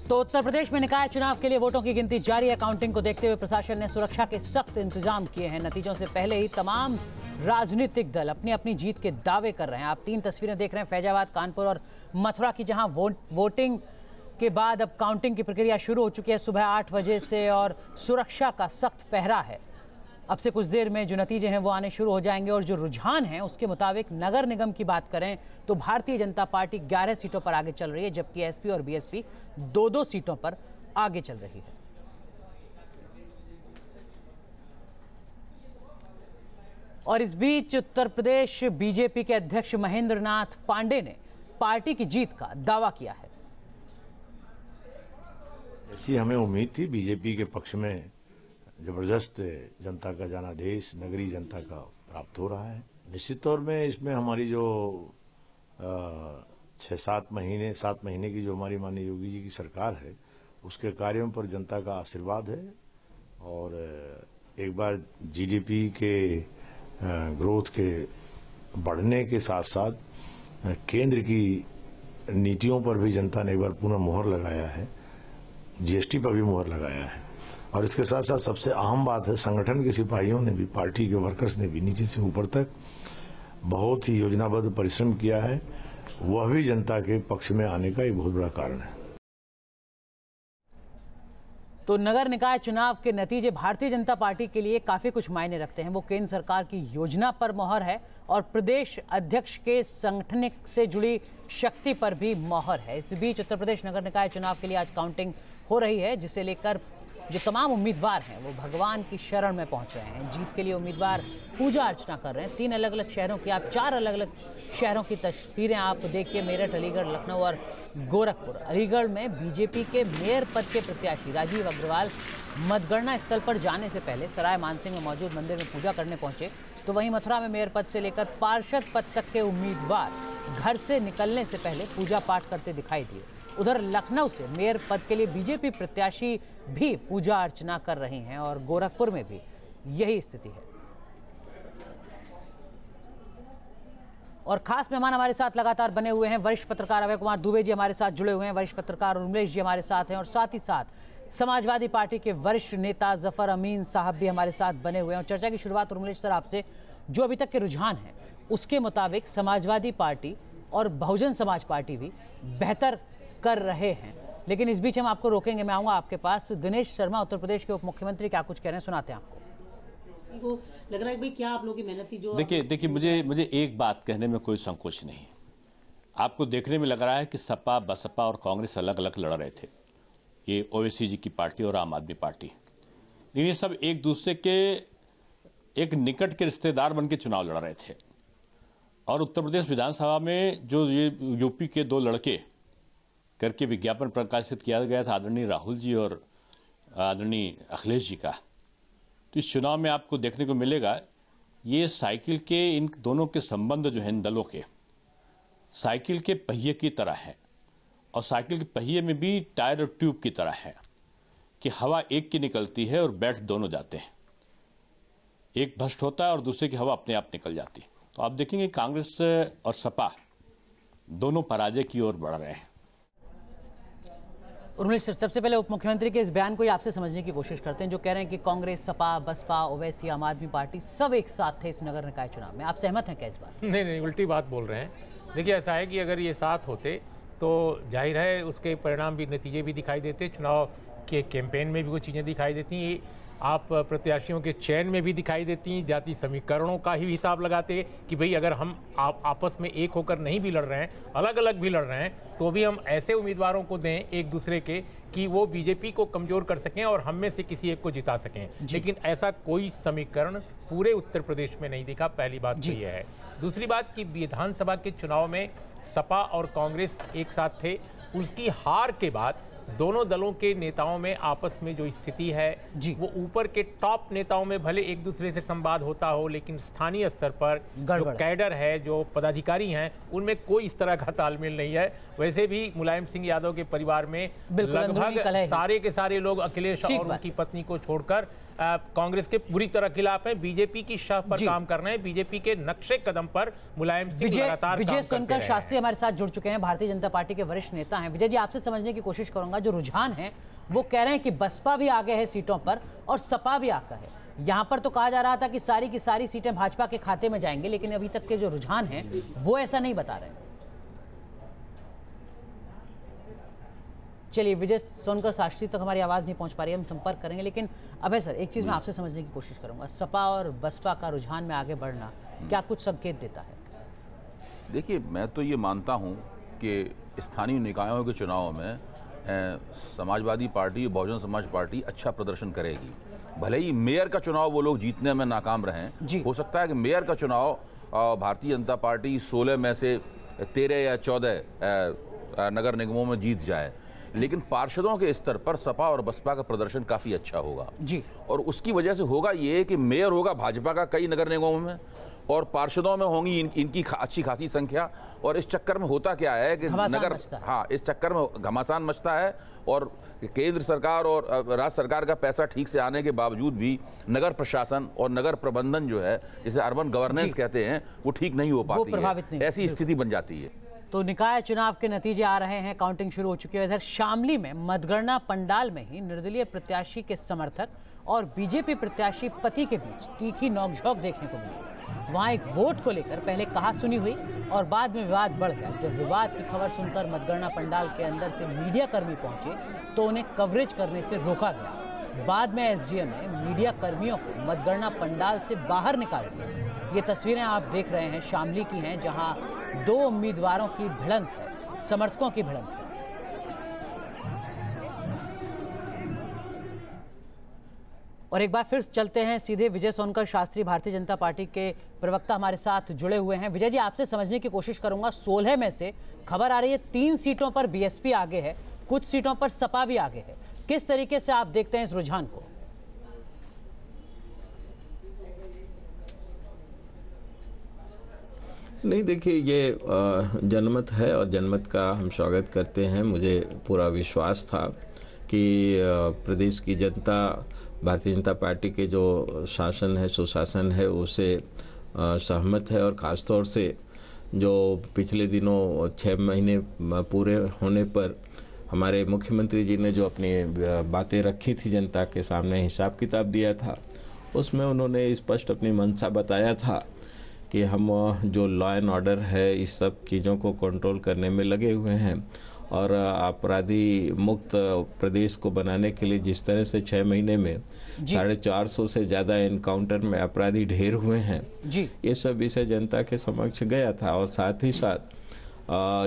तो उत्तर प्रदेश में निकाय चुनाव के लिए वोटों की गिनती जारी है। काउंटिंग को देखते हुए प्रशासन ने सुरक्षा के सख्त इंतजाम किए हैं। नतीजों से पहले ही तमाम राजनीतिक दल अपनी अपनी जीत के दावे कर रहे हैं। आप 3 तस्वीरें देख रहे हैं फैजाबाद, कानपुर और मथुरा की, जहां वोटिंग के बाद अब काउंटिंग की प्रक्रिया शुरू हो चुकी है सुबह 8 बजे से और सुरक्षा का सख्त पहरा है। अब से कुछ देर में जो नतीजे हैं वो आने शुरू हो जाएंगे और जो रुझान है उसके मुताबिक नगर निगम की बात करें तो भारतीय जनता पार्टी 11 सीटों पर आगे चल रही है, जबकि एसपी और बीएसपी 2-2 सीटों पर आगे चल रही है। और इस बीच उत्तर प्रदेश बीजेपी के अध्यक्ष महेंद्र नाथ पांडे ने पार्टी की जीत का दावा किया है। ऐसी हमें उम्मीद थी। बीजेपी के पक्ष में जबरदस्त जनता का जनादेश नगरीय जनता का प्राप्त हो रहा है। निश्चित तौर में इसमें हमारी जो 7 महीने की जो हमारी माननीय योगी जी की सरकार है उसके कार्यों पर जनता का आशीर्वाद है। और एक बार जीडीपी के ग्रोथ के बढ़ने के साथ साथ केंद्र की नीतियों पर भी जनता ने एक बार पुनः मोहर लगाया है। जीएसटी पर भी मोहर लगाया है। और इसके साथ साथ सबसे अहम बात है, संगठन के सिपाहियों ने भी, पार्टी के वर्कर्स ने भी नीचे से ऊपर तक बहुत ही योजनाबद्ध परिश्रम किया है। वह भी जनता के पक्ष में आने का एक बहुत बड़ा कारण है। तो नगर निकाय चुनाव के नतीजे भारतीय जनता पार्टी के लिए काफी कुछ मायने रखते हैं। वो केंद्र सरकार की योजना पर मोहर है और प्रदेश अध्यक्ष के संगठनिक से जुड़ी शक्ति पर भी मोहर है। इस बीच उत्तर प्रदेश नगर निकाय चुनाव के लिए आज काउंटिंग हो रही है, जिसे लेकर जो तमाम उम्मीदवार हैं वो भगवान की शरण में पहुंच रहे हैं। जीत के लिए उम्मीदवार पूजा अर्चना कर रहे हैं। 3 अलग अलग शहरों की, आप 4 अलग अलग शहरों की तस्वीरें आप देखिए, मेरठ, अलीगढ़, लखनऊ और गोरखपुर। अलीगढ़ में बीजेपी के मेयर पद के प्रत्याशी राजीव अग्रवाल मतगणना स्थल पर जाने से पहले सराय मानसिंह में मौजूद मंदिर में पूजा करने पहुंचे। तो वहीं मथुरा में मेयर पद से लेकर पार्षद पद तक के उम्मीदवार घर से निकलने से पहले पूजा पाठ करते दिखाई दिए। उधर लखनऊ से मेयर पद के लिए बीजेपी प्रत्याशी भी पूजा अर्चना कर रहे हैं और गोरखपुर में भी यही स्थिति है। और खास मेहमान हमारे साथ लगातार बने हुए हैं। वरिष्ठ पत्रकार अभय कुमार दुबे जी हमारे साथ जुड़े हुए हैं, वरिष्ठ पत्रकार उमेश जी हमारे साथ हैं और साथ ही साथ समाजवादी पार्टी के वरिष्ठ नेता जफर अमीन साहब भी हमारे साथ बने हुए हैं। और चर्चा की शुरुआत उमेश सर आपसे, जो अभी तक के रुझान है उसके मुताबिक समाजवादी पार्टी और बहुजन समाज पार्टी भी बेहतर कर रहे हैं, लेकिन इस बीच हम आपको रोकेंगे। मैं आऊंगा आपके पास। दिनेश शर्मा उत्तर प्रदेश के उप मुख्यमंत्री क्या कुछ कह रहे हैं, सुनाते हैं आपको। लग रहा है भाई क्या आप लोगों की मेहनत थी जो देखिए मुझे एक बात कहने में कोई संकोच नहीं। आपको देखने में लग रहा है कि सपा, बसपा और कांग्रेस अलग अलग लड़ रहे थे, ये ओवैसी जी की पार्टी और आम आदमी पार्टी, लेकिन ये सब एक दूसरे के एक निकट के रिश्तेदार बन के चुनाव लड़ रहे थे। और उत्तर प्रदेश विधानसभा में जो ये यूपी के 2 लड़के करके विज्ञापन प्रकाशित किया गया था, आदरणीय राहुल जी और आदरणीय अखिलेश जी का, तो इस चुनाव में आपको देखने को मिलेगा ये साइकिल के, इन दोनों के संबंध जो है इन दलों के साइकिल के पहिए की तरह है। और साइकिल के पहिए में भी टायर और ट्यूब की तरह है कि हवा एक की निकलती है और बैठ दोनों जाते हैं। एक भ्रष्ट होता है और दूसरे की हवा अपने आप निकल जाती है। तो आप देखेंगे कांग्रेस और सपा दोनों पराजय की ओर बढ़ रहे हैं। उर्मिला सर, सबसे पहले उप मुख्यमंत्री के इस बयान को ही आपसे समझने की कोशिश करते हैं, जो कह रहे हैं कि कांग्रेस, सपा, बसपा, ओवैसी, आम आदमी पार्टी सब एक साथ थे इस नगर निकाय चुनाव में। आप सहमत हैं क्या इस बात? नहीं, उल्टी बात बोल रहे हैं। देखिए, ऐसा है कि अगर ये साथ होते तो जाहिर है उसके परिणाम भी, नतीजे भी दिखाई देते। चुनाव के कैंपेन में भी कुछ चीज़ें दिखाई देती, आप प्रत्याशियों के चयन में भी दिखाई देती, जाति समीकरणों का ही हिसाब लगाते कि भाई अगर हम आपस में एक होकर नहीं भी लड़ रहे हैं, अलग अलग भी लड़ रहे हैं, तो भी हम ऐसे उम्मीदवारों को दें एक दूसरे के कि वो बीजेपी को कमज़ोर कर सकें और हम में से किसी एक को जिता सकें। लेकिन ऐसा कोई समीकरण पूरे उत्तर प्रदेश में नहीं दिखा, पहली बात तो ये है। दूसरी बात कि विधानसभा के चुनाव में सपा और कांग्रेस एक साथ थे, उसकी हार के बाद दोनों दलों के नेताओं में आपस में जो स्थिति है वो ऊपर के टॉप नेताओं में भले एक दूसरे से संवाद होता हो, लेकिन स्थानीय स्तर पर जो कैडर है, जो पदाधिकारी हैं, उनमें कोई इस तरह का तालमेल नहीं है। वैसे भी मुलायम सिंह यादव के परिवार में लगभग सारे के सारे लोग अखिलेश और उनकी पत्नी को छोड़कर कांग्रेस के पूरी तरह खिलाफ हैं, बीजेपी की शह पर काम कर रहे हैं, बीजेपी के नक्शे कदम पर मुलायम सिंह लगातार विजय काम सोनकर करते रहे शास्त्री हमारे साथ जुड़ चुके हैं, भारतीय जनता पार्टी के वरिष्ठ नेता हैं। विजय जी, आपसे समझने की कोशिश करूंगा, जो रुझान है वो कह रहे हैं कि बसपा भी आगे है सीटों पर और सपा भी आगे है। यहां पर तो कहा जा रहा था कि सारी की सारी सीटें भाजपा के खाते में जाएंगे, लेकिन अभी तक के जो रुझान है वो ऐसा नहीं बता रहे। चलिए, विजय सोनकर शास्त्री तक हमारी आवाज नहीं पहुंच पा रही है, हम संपर्क करेंगे। लेकिन अभय सर, एक चीज मैं आपसे समझने की कोशिश करूंगा, सपा और बसपा का रुझान में आगे बढ़ना क्या कुछ संकेत देता है? देखिए, मैं तो ये मानता हूं कि स्थानीय निकायों के चुनाव में समाजवादी पार्टी और बहुजन समाज पार्टी अच्छा प्रदर्शन करेगी। भले ही मेयर का चुनाव वो लोग जीतने में नाकाम रहें, हो सकता है कि मेयर का चुनाव भारतीय जनता पार्टी 16 में से 13 या 14 नगर निगमों में जीत जाए, लेकिन पार्षदों के स्तर पर सपा और बसपा का प्रदर्शन काफ़ी अच्छा होगा जी। और उसकी वजह से होगा ये कि मेयर होगा भाजपा का कई नगर निगमों में और पार्षदों में होंगी इनकी अच्छी खासी संख्या। और इस चक्कर में होता क्या है कि नगर, हाँ, इस चक्कर में घमासान मचता है और केंद्र सरकार और राज्य सरकार का पैसा ठीक से आने के बावजूद भी नगर प्रशासन और नगर प्रबंधन जो है, जिसे अर्बन गवर्नेंस कहते हैं, वो ठीक नहीं हो पाती है। ऐसी स्थिति बन जाती है। तो निकाय चुनाव के नतीजे आ रहे हैं, काउंटिंग शुरू हो चुकी है। इधर शामली में मतगणना पंडाल में ही निर्दलीय प्रत्याशी के समर्थक और बीजेपी प्रत्याशी पति के बीच तीखी नोकझोंक देखने को मिली। वहां एक वोट को लेकर पहले कहा-सुनी हुई और बाद में विवाद बढ़ गया। जब विवाद की खबर सुनकर मतगणना पंडाल के अंदर से मीडिया कर्मी पहुंचे तो उन्हें कवरेज करने से रोका गया। बाद में एसडीएम ने मीडिया कर्मियों को मतगणना पंडाल से बाहर निकाल दिया। ये तस्वीरें आप देख रहे हैं शामली की हैं, जहां 2 उम्मीदवारों की भिड़ंत है, समर्थकों की भिड़ंत है। और एक बार फिर चलते हैं सीधे विजय सोनकर शास्त्री, भारतीय जनता पार्टी के प्रवक्ता हमारे साथ जुड़े हुए हैं। विजय जी, आपसे समझने की कोशिश करूंगा, 16 में से खबर आ रही है 3 सीटों पर बीएसपी आगे है, कुछ सीटों पर सपा भी आगे है। किस तरीके से आप देखते हैं इस रुझान को? नहीं, देखिए, ये जनमत है और जनमत का हम स्वागत करते हैं। मुझे पूरा विश्वास था कि प्रदेश की जनता भारतीय जनता पार्टी के जो शासन है, सुशासन है, उससे सहमत है। और ख़ासतौर से जो पिछले दिनों 6 महीने पूरे होने पर हमारे मुख्यमंत्री जी ने जो अपनी बातें रखी थी, जनता के सामने हिसाब किताब दिया था, उसमें उन्होंने स्पष्ट अपनी मंशा बताया था कि हम जो लॉ एंड ऑर्डर है, इस सब चीज़ों को कंट्रोल करने में लगे हुए हैं और अपराधी मुक्त प्रदेश को बनाने के लिए जिस तरह से 6 महीने में 450 से ज़्यादा एनकाउंटर में अपराधी ढेर हुए हैं जी, ये सब विषय जनता के समक्ष गया था। और साथ ही साथ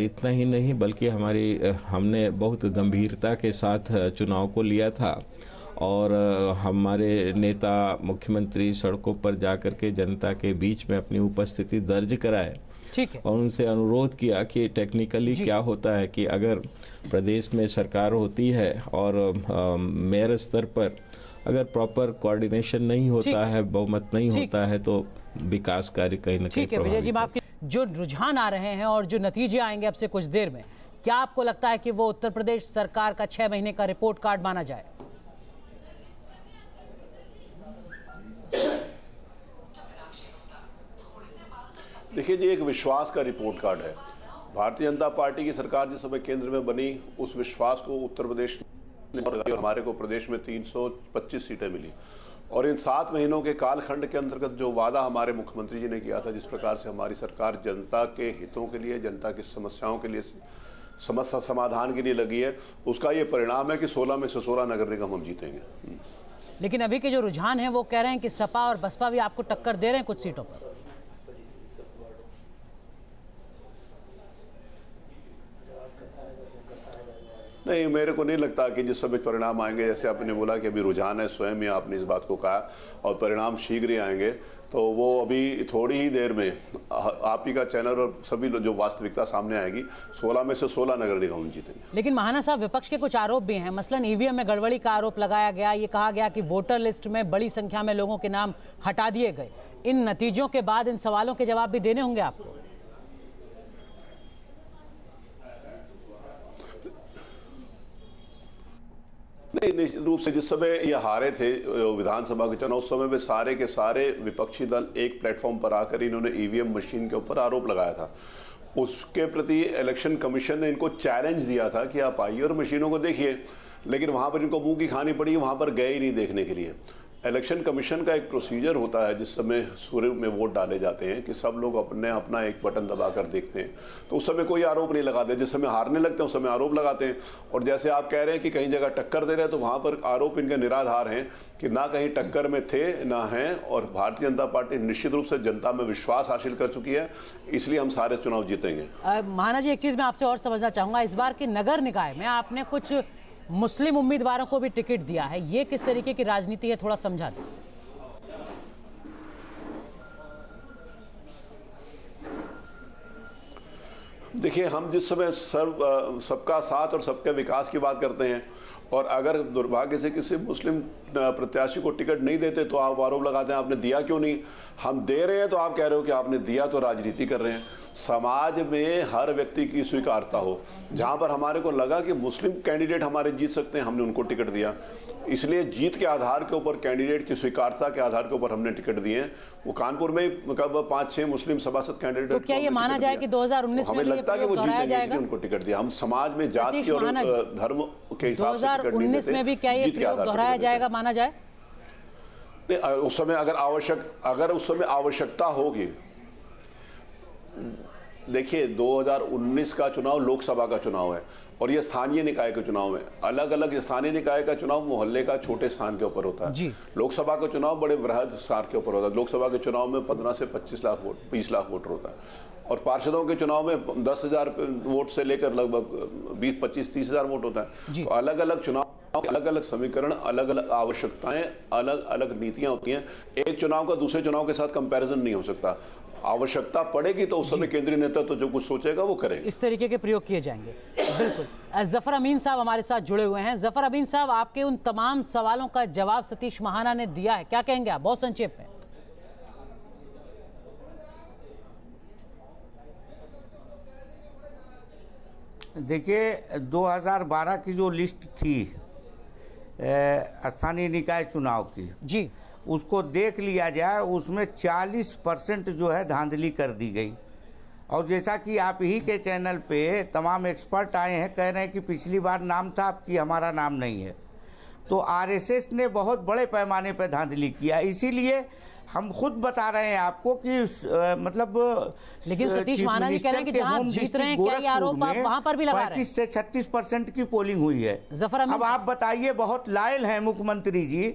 इतना ही नहीं बल्कि हमने बहुत गंभीरता के साथ चुनाव को लिया था और हमारे नेता मुख्यमंत्री सड़कों पर जाकर के जनता के बीच में अपनी उपस्थिति दर्ज कराए। ठीक है। और उनसे अनुरोध किया कि टेक्निकली क्या होता है कि अगर प्रदेश में सरकार होती है और मेयर स्तर पर अगर प्रॉपर कोऑर्डिनेशन नहीं होता है, बहुमत नहीं होता है, तो विकास कार्य कहीं न कहीं ठीक है। विजय जी, आपके जो रुझान आ रहे हैं और जो नतीजे आएंगे अब से कुछ देर में, क्या आपको लगता है कि वो उत्तर प्रदेश सरकार का 6 महीने का रिपोर्ट कार्ड माना जाए? देखिए जी, एक विश्वास का रिपोर्ट कार्ड है। भारतीय जनता पार्टी की सरकार जिस समय केंद्र में बनी, उस विश्वास को उत्तर प्रदेश ने, हमारे को प्रदेश में 325 सीटें मिली और इन 7 महीनों के कालखंड के अंतर्गत जो वादा हमारे मुख्यमंत्री जी ने किया था, जिस प्रकार से हमारी सरकार जनता के हितों के लिए, जनता की समस्याओं के लिए, समस्या समाधान के लिए लगी है, उसका ये परिणाम है कि 16 में से 16 नगर निगम हम जीतेंगे। लेकिन अभी के जो रुझान है वो कह रहे हैं कि सपा और बसपा भी आपको टक्कर दे रहे हैं कुछ सीटों पर। नहीं, मेरे को नहीं लगता कि जिस समय परिणाम आएंगे, जैसे आपने बोला कि अभी रुझान है, स्वयं ही आपने इस बात को कहा, और परिणाम शीघ्र ही आएंगे, तो वो अभी थोड़ी ही देर में आप ही का चैनल और सभी जो वास्तविकता सामने आएगी, 16 में से 16 नगर निगम जीतेंगे। लेकिन महाना साहब, विपक्ष के कुछ आरोप भी हैं, मसलन ईवीएम में गड़बड़ी का आरोप लगाया गया, ये कहा गया कि वोटर लिस्ट में बड़ी संख्या में लोगों के नाम हटा दिए गए। इन नतीजों के बाद इन सवालों के जवाब भी देने होंगे आपको। नहीं, निश्चित रूप से जिस समय ये हारे थे विधानसभा के चुनाव, उस समय में सारे के सारे विपक्षी दल एक प्लेटफॉर्म पर आकर इन्होंने ईवीएम मशीन के ऊपर आरोप लगाया था। उसके प्रति इलेक्शन कमीशन ने इनको चैलेंज दिया था कि आप आइए और मशीनों को देखिए, लेकिन वहां पर इनको मुंह की खानी पड़ी, वहां पर गए ही नहीं देखने के लिए। इलेक्शन कमीशन का एक प्रोसीजर होता है जिस समय सूर्य में वोट डाले जाते हैं कि सब लोग अपने अपना एक बटन दबाकर देखते हैं, तो उस समय कोई आरोप नहीं लगाते। जिस समय हारने लगते हैं उस समय आरोप लगाते हैं। और जैसे आप कह रहे हैं कि कहीं जगह टक्कर दे रहे हैं, तो वहां पर आरोप इनके निराधार हैं कि ना कहीं टक्कर में थे ना हैं। और भारतीय जनता पार्टी निश्चित रूप से जनता में विश्वास हासिल कर चुकी है, इसलिए हम सारे चुनाव जीतेंगे। महाना जी, एक चीज मैं आपसे और समझना चाहूंगा, इस बार के नगर निकाय में आपने कुछ मुस्लिम उम्मीदवारों को भी टिकट दिया है, ये किस तरीके की राजनीति है, थोड़ा समझा दें। देखिए, हम जिस समय सबका साथ और सबके विकास की बात करते हैं, और अगर दुर्भाग्य से किसी मुस्लिम प्रत्याशी को टिकट नहीं देते तो आप आरोप लगाते हैं आपने दिया क्यों नहीं। हम दे रहे हैं तो आप कह रहे हो कि आपने दिया, तो राजनीति कर रहे हैं। समाज में हर व्यक्ति की स्वीकारता हो, जहां पर हमारे को लगा कि मुस्लिम कैंडिडेट हमारे जीत सकते हैं, हमने उनको टिकट दिया। इसलिए जीत के आधार के ऊपर, कैंडिडेट की स्वीकारता के आधार के ऊपर हमने टिकट दिए हैं। वो कानपुर में 5-6 मुस्लिम सभासद कैंडिडेट, तो क्या ये माना जाए कि 2019 हमें लगता है कि वो जीतेंगे, इसलिए उनको टिकट दिया। हम समाज में जाति और धर्म के हिसाब से 2019 में भी क्या ये प्रयोग दोहराया जाएगा, माना जाए? उस समय अगर उस समय आवश्यकता होगी। देखिए, 2019 का चुनाव लोकसभा का चुनाव है और ये स्थानीय निकाय के चुनाव है। अलग अलग स्थानीय निकाय का चुनाव मोहल्ले का छोटे स्थान के ऊपर होता है। लोकसभा का चुनाव बड़े वृहद स्थान के ऊपर होता है। लोकसभा के चुनाव में 15 से 25 लाख वोट, 20 लाख वोटर होता है। और पार्षदों के चुनाव में 10,000 वोट से लेकर लगभग 20, 25, 30,000 वोट होता है। तो अलग अलग चुनाव, अलग अलग समीकरण, अलग अलग आवश्यकताएं, अलग अलग नीतियां होती हैं। एक चुनाव का दूसरे चुनाव के साथ कंपैरिजन नहीं हो सकता। आवश्यकता पड़ेगी तो उस समय केंद्रीय नेतृत्व जो कुछ सोचेगा वो करेंगे। इस तरीके के प्रयोग किए जाएंगे। बिल्कुल। जफर अमीन साहब हमारे साथ जुड़े हुए हैं। जफर अमीन साहब, आपके उन तमाम सवालों का जवाब सतीश महाना ने दिया है, क्या कहेंगे आप, बहुत संक्षेप में? देखिए, 2012 की जो लिस्ट थी स्थानीय निकाय चुनाव की जी, उसको देख लिया जाए, उसमें 40% जो है धांधली कर दी गई। और जैसा कि आप ही के चैनल पे तमाम एक्सपर्ट आए हैं, कह रहे हैं कि पिछली बार नाम था, अब की हमारा नाम नहीं है। तो आरएसएस ने बहुत बड़े पैमाने पर धांधली किया। इसीलिए हम खुद बता रहे हैं आपको कि मतलब, लेकिन सतीश महाना जी कह रहे हैं कि जहां आप जीत रहे हैं, क्या ये आरोप आप वहां पर भी लगा रहे हैं? 35 से 36% की पोलिंग हुई है। अब आप बताइए, बहुत लायल हैं मुख्यमंत्री जी।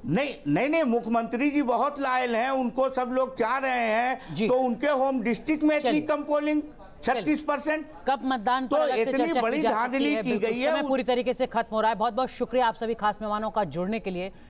नहीं, मुख्यमंत्री जी बहुत लायल हैं, उनको सब लोग चाह रहे हैं, तो उनके होम डिस्ट्रिक्ट में इतनी कम पोलिंग, 36%। कब मतदान तो इतनी बड़ी धांधली की गई है। पूरी तरीके से खत्म हो रहा है। बहुत बहुत शुक्रिया आप सभी खास मेहमानों का जुड़ने के लिए।